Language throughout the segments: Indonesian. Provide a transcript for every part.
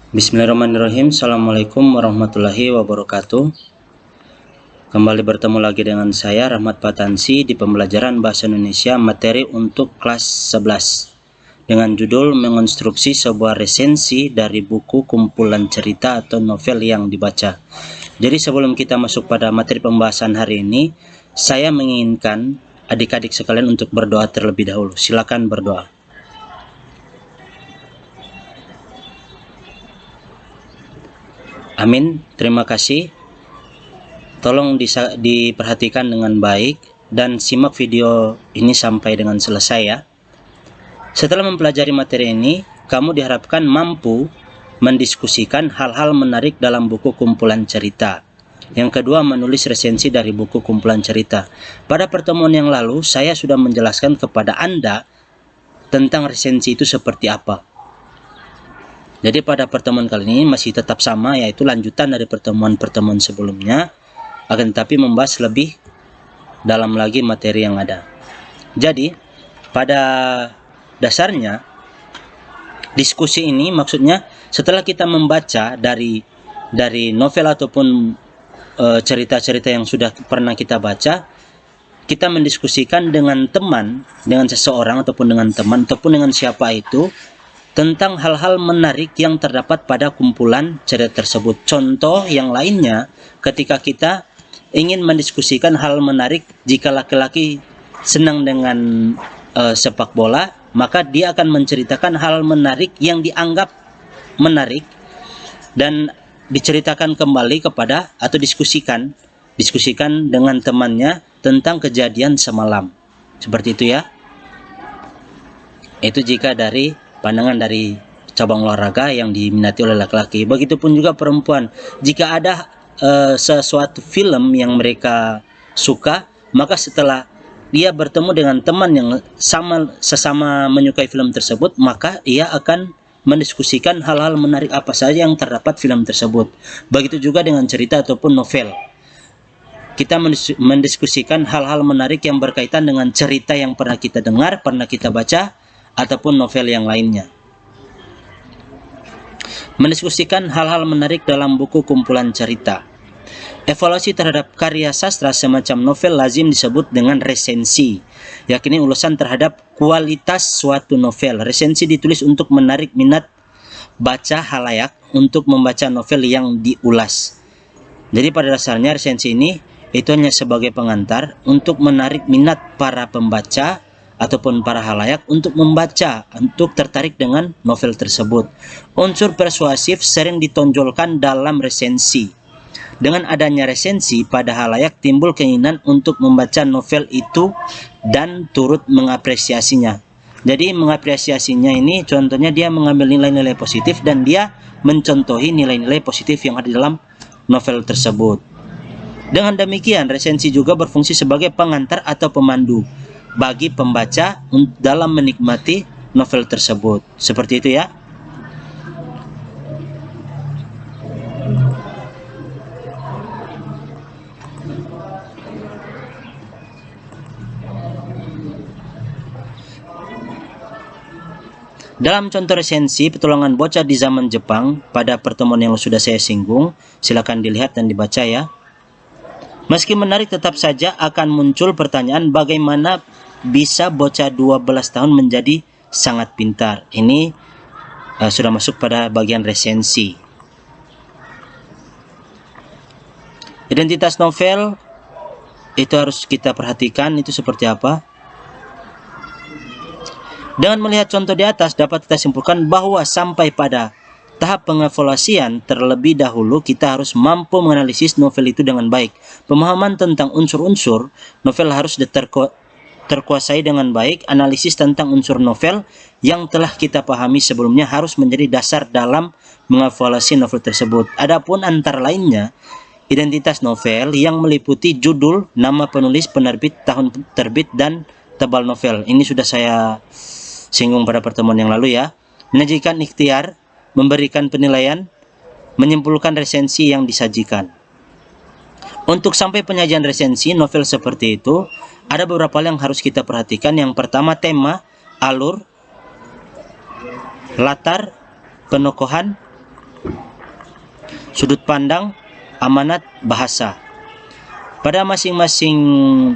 Bismillahirrahmanirrahim. Assalamualaikum warahmatullahi wabarakatuh. Kembali bertemu lagi dengan saya Rahmat Patansi di pembelajaran Bahasa Indonesia materi untuk kelas 11 dengan judul mengonstruksi sebuah resensi dari buku kumpulan cerita atau novel yang dibaca. Jadi sebelum kita masuk pada materi pembahasan hari ini, saya menginginkan adik-adik sekalian untuk berdoa terlebih dahulu. Silakan berdoa. Amin. Terima kasih. Tolong diperhatikan dengan baik dan simak video ini sampai dengan selesai ya. Setelah mempelajari materi ini, kamu diharapkan mampu mendiskusikan hal-hal menarik dalam buku kumpulan cerita. Yang kedua, menulis resensi dari buku kumpulan cerita. Pada pertemuan yang lalu, saya sudah menjelaskan kepada Anda tentang resensi itu seperti apa. Jadi pada pertemuan kali ini masih tetap sama, yaitu lanjutan dari pertemuan-pertemuan sebelumnya, akan tetapi membahas lebih dalam lagi materi yang ada. Jadi pada dasarnya diskusi ini maksudnya setelah kita membaca dari novel ataupun cerita-cerita yang sudah pernah kita baca, kita mendiskusikan dengan teman, dengan seseorang ataupun dengan teman ataupun dengan siapa itu tentang hal-hal menarik yang terdapat pada kumpulan cerita tersebut. Contoh yang lainnya, ketika kita ingin mendiskusikan hal menarik, jika laki-laki senang dengan sepak bola, maka dia akan menceritakan hal menarik yang dianggap menarik dan diceritakan kembali kepada atau diskusikan dengan temannya tentang kejadian semalam. Seperti itu ya. Itu jika dari pandangan dari cabang olahraga yang diminati oleh laki-laki. Begitupun juga perempuan. Jika ada sesuatu film yang mereka suka, maka setelah dia bertemu dengan teman yang sesama menyukai film tersebut, maka ia akan mendiskusikan hal-hal menarik apa saja yang terdapat film tersebut. Begitu juga dengan cerita ataupun novel. Kita mendiskusikan hal-hal menarik yang berkaitan dengan cerita yang pernah kita dengar, pernah kita baca, ataupun novel yang lainnya. Mendiskusikan hal-hal menarik dalam buku kumpulan cerita. Evaluasi terhadap karya sastra semacam novel lazim disebut dengan resensi, yakni ulasan terhadap kualitas suatu novel. Resensi ditulis untuk menarik minat baca halayak untuk membaca novel yang diulas. Jadi pada dasarnya resensi ini itu hanya sebagai pengantar untuk menarik minat para pembaca ataupun para halayak untuk membaca, untuk tertarik dengan novel tersebut. Unsur persuasif sering ditonjolkan dalam resensi. Dengan adanya resensi, pada halayak timbul keinginan untuk membaca novel itu dan turut mengapresiasinya. Jadi mengapresiasinya ini contohnya dia mengambil nilai-nilai positif dan dia mencontohi nilai-nilai positif yang ada dalam novel tersebut. Dengan demikian, resensi juga berfungsi sebagai pengantar atau pemandu bagi pembaca dalam menikmati novel tersebut. Seperti itu ya. Dalam contoh resensi Petualangan Bocah di Zaman Jepang pada pertemuan yang sudah saya singgung, silakan dilihat dan dibaca ya. Meski menarik, tetap saja akan muncul pertanyaan bagaimana bisa bocah 12 tahun menjadi sangat pintar. Ini sudah masuk pada bagian resensi. Identitas novel itu harus kita perhatikan itu seperti apa. Dengan melihat contoh di atas dapat kita simpulkan bahwa sampai pada tahap pengevaluasian terlebih dahulu kita harus mampu menganalisis novel itu dengan baik. Pemahaman tentang unsur-unsur novel harus terkuasai dengan baik. Analisis tentang unsur novel yang telah kita pahami sebelumnya harus menjadi dasar dalam mengevaluasi novel tersebut. Adapun antara lainnya, identitas novel yang meliputi judul, nama penulis, penerbit, tahun terbit, dan tebal novel. Ini sudah saya singgung pada pertemuan yang lalu ya. Menyajikan ikhtiar, memberikan penilaian, menyimpulkan resensi yang disajikan. Untuk sampai penyajian resensi novel seperti itu, ada beberapa hal yang harus kita perhatikan. Yang pertama, tema, alur, latar, penokohan, sudut pandang, amanat, bahasa. Pada masing-masing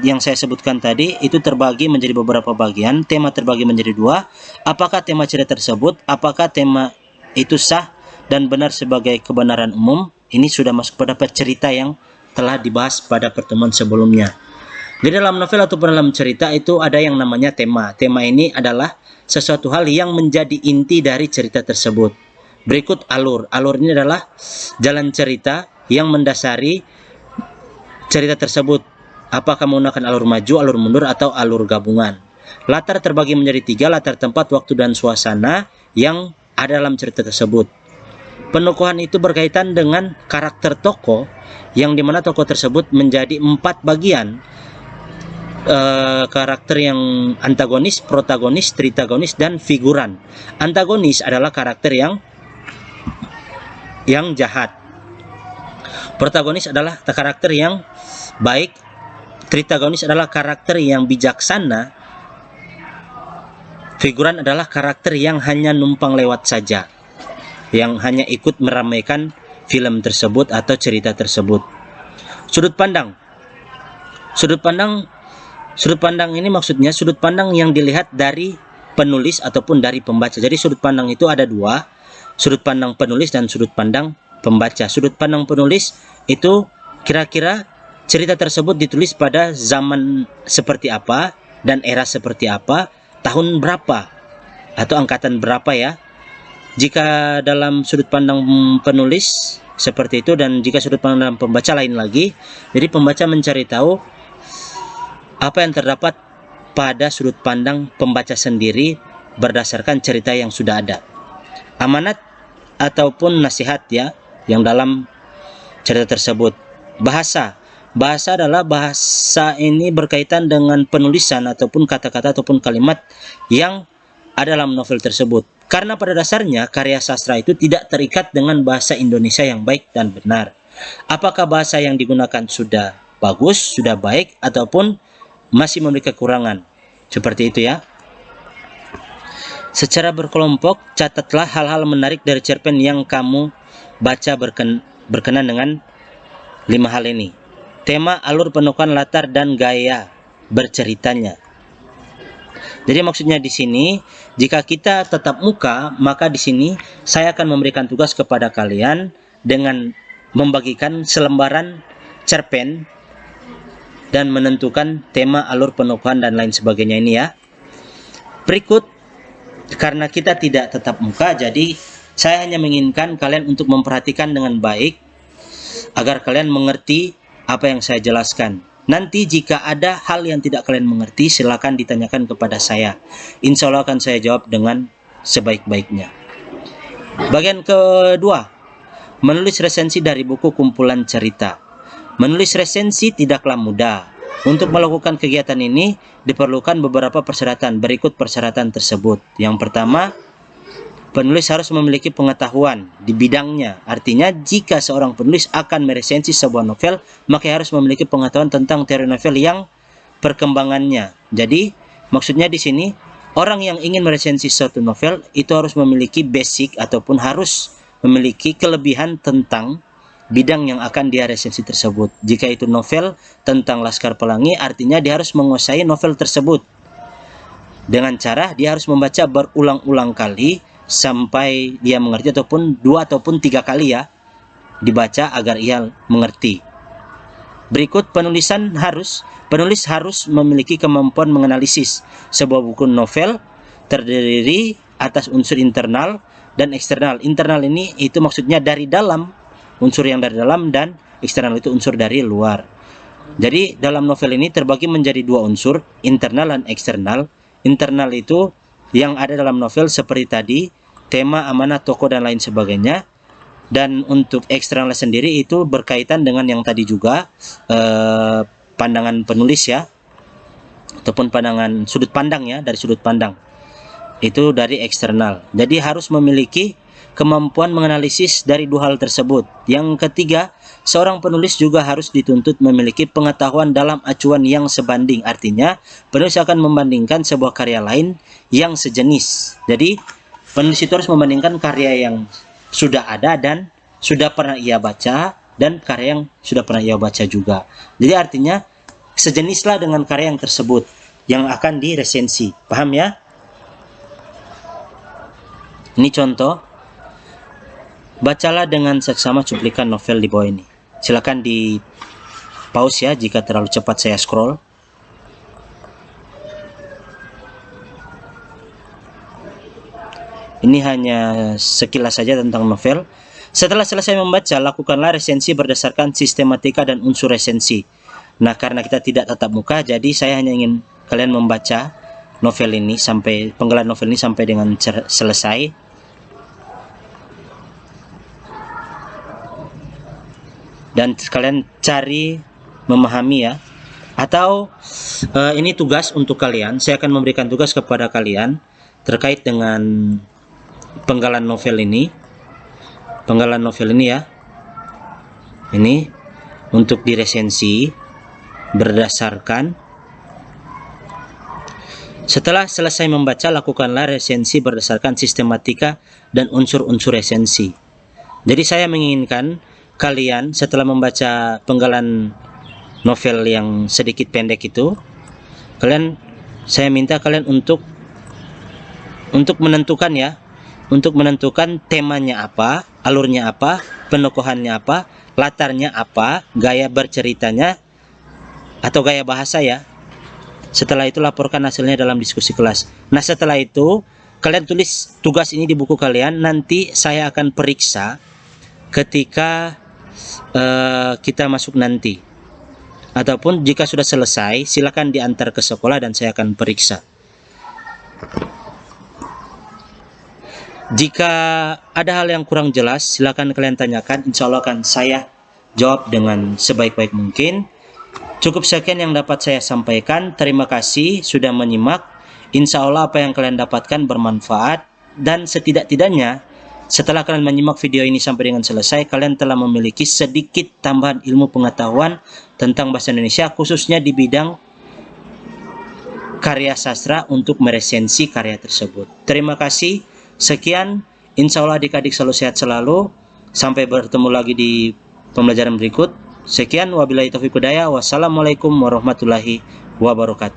yang saya sebutkan tadi itu terbagi menjadi beberapa bagian. Tema terbagi menjadi dua. Apakah tema cerita tersebut, apakah tema itu sah dan benar sebagai kebenaran umum? Ini sudah masuk pada cerita yang telah dibahas pada pertemuan sebelumnya. Di dalam novel ataupun dalam cerita itu ada yang namanya tema. Tema ini adalah sesuatu hal yang menjadi inti dari cerita tersebut. Berikut alur. Alur ini adalah jalan cerita yang mendasari cerita tersebut. Apakah menggunakan alur maju, alur mundur, atau alur gabungan. Latar terbagi menjadi tiga, latar tempat, waktu, dan suasana yang ada dalam cerita tersebut. Penukuhan itu berkaitan dengan karakter tokoh, yang dimana tokoh tersebut menjadi 4 bagian. Karakter yang antagonis, protagonis, tritagonis, dan figuran. Antagonis adalah karakter yang jahat. Protagonis adalah karakter yang baik. Tritagonis adalah karakter yang bijaksana. Figuran adalah karakter yang hanya numpang lewat saja, yang hanya ikut meramaikan film tersebut atau cerita tersebut. Sudut pandang. Sudut pandang ini maksudnya sudut pandang yang dilihat dari penulis ataupun dari pembaca. Jadi sudut pandang itu ada dua, sudut pandang penulis dan sudut pandang pembaca. Sudut pandang penulis itu kira-kira cerita tersebut ditulis pada zaman seperti apa dan era seperti apa, tahun berapa atau angkatan berapa ya. Jika dalam sudut pandang penulis seperti itu, dan jika sudut pandang pembaca lain lagi. Jadi pembaca mencari tahu apa yang terdapat pada sudut pandang pembaca sendiri berdasarkan cerita yang sudah ada. Amanat ataupun nasihat ya yang dalam cerita tersebut. Bahasa adalah bahasa ini berkaitan dengan penulisan ataupun kata-kata ataupun kalimat yang ada dalam novel tersebut. Karena pada dasarnya karya sastra itu tidak terikat dengan bahasa Indonesia yang baik dan benar. Apakah bahasa yang digunakan sudah bagus, sudah baik, ataupun masih memiliki kekurangan. Seperti itu ya. Secara berkelompok, catatlah hal-hal menarik dari cerpen yang kamu baca berkenan dengan 5 hal ini. Tema, alur, penukuhan, latar, dan gaya berceritanya. Jadi maksudnya di sini, jika kita tetap muka, maka di sini saya akan memberikan tugas kepada kalian dengan membagikan selembaran cerpen dan menentukan tema, alur, penukuhan, dan lain sebagainya ini ya. Berikut, karena kita tidak tetap muka, jadi saya hanya menginginkan kalian untuk memperhatikan dengan baik agar kalian mengerti apa yang saya jelaskan. Nanti jika ada hal yang tidak kalian mengerti, silakan ditanyakan kepada saya. Insya Allah akan saya jawab dengan sebaik-baiknya. Bagian kedua, menulis resensi dari buku kumpulan cerita. Menulis resensi tidaklah mudah. Untuk melakukan kegiatan ini diperlukan beberapa persyaratan. Berikut persyaratan tersebut. Yang pertama, penulis harus memiliki pengetahuan di bidangnya. Artinya, jika seorang penulis akan meresensi sebuah novel, maka harus memiliki pengetahuan tentang teori novel yang perkembangannya. Jadi, maksudnya di sini, orang yang ingin meresensi suatu novel itu harus memiliki basic ataupun harus memiliki kelebihan tentang bidang yang akan dia resensi tersebut. Jika itu novel tentang Laskar Pelangi, artinya dia harus menguasai novel tersebut. Dengan cara dia harus membaca berulang-ulang kali sampai dia mengerti, ataupun 2 ataupun 3 kali ya dibaca agar ia mengerti. Berikut penulis harus memiliki kemampuan menganalisis. Sebuah buku novel terdiri atas unsur internal dan eksternal. Internal ini itu maksudnya dari dalam, unsur yang dari dalam, dan eksternal itu unsur dari luar. Jadi dalam novel ini terbagi menjadi 2 unsur, internal dan eksternal. Internal itu yang ada dalam novel seperti tadi, tema, amanah, tokoh, dan lain sebagainya. Dan untuk eksternal sendiri itu berkaitan dengan yang tadi juga, pandangan penulis ya, ataupun pandangan sudut pandang ya, dari sudut pandang. Itu dari eksternal. Jadi harus memiliki kemampuan menganalisis dari 2 hal tersebut. Yang ketiga, seorang penulis juga harus dituntut memiliki pengetahuan dalam acuan yang sebanding. Artinya, penulis akan membandingkan sebuah karya lain yang sejenis. Jadi, penulis itu harus membandingkan karya yang sudah ada dan sudah pernah ia baca dan karya yang sudah pernah ia baca juga. Jadi artinya sejenislah dengan karya yang tersebut yang akan diresensi. Paham ya? Ini contoh. Bacalah dengan seksama cuplikan novel di bawah ini. Silakan di pause ya jika terlalu cepat saya scroll. Ini hanya sekilas saja tentang novel. Setelah selesai membaca, lakukanlah resensi berdasarkan sistematika dan unsur resensi. Nah, karena kita tidak tatap muka, jadi saya hanya ingin kalian membaca novel ini sampai penggalan novel ini sampai dengan selesai. Dan kalian cari memahami ya. Atau ini tugas untuk kalian. Saya akan memberikan tugas kepada kalian terkait dengan penggalan novel ini. Penggalan novel ini ya. Ini untuk diresensi berdasarkan. Setelah selesai membaca, lakukanlah resensi berdasarkan sistematika dan unsur-unsur resensi. Jadi saya menginginkan kalian setelah membaca penggalan novel yang sedikit pendek itu, saya minta kalian untuk menentukan ya, untuk menentukan temanya apa, alurnya apa, penokohannya apa, latarnya apa, gaya berceritanya atau gaya bahasa ya. Setelah itu laporkan hasilnya dalam diskusi kelas. Nah, setelah itu kalian tulis tugas ini di buku kalian. Nanti saya akan periksa ketika kita masuk nanti. Ataupun jika sudah selesai, silakan diantar ke sekolah dan saya akan periksa. Jika ada hal yang kurang jelas, silakan kalian tanyakan. Insya Allah akan saya jawab dengan sebaik-baik mungkin. Cukup sekian yang dapat saya sampaikan. Terima kasih sudah menyimak. Insya Allah apa yang kalian dapatkan bermanfaat. Dan setidak-tidaknya, setelah kalian menyimak video ini sampai dengan selesai, kalian telah memiliki sedikit tambahan ilmu pengetahuan tentang bahasa Indonesia, khususnya di bidang karya sastra untuk meresensi karya tersebut. Terima kasih. Sekian, insya Allah adik-adik selalu sehat selalu. Sampai bertemu lagi di pembelajaran berikut. Sekian, wabillahi taufiq hidayah. Wassalamualaikum warahmatullahi wabarakatuh.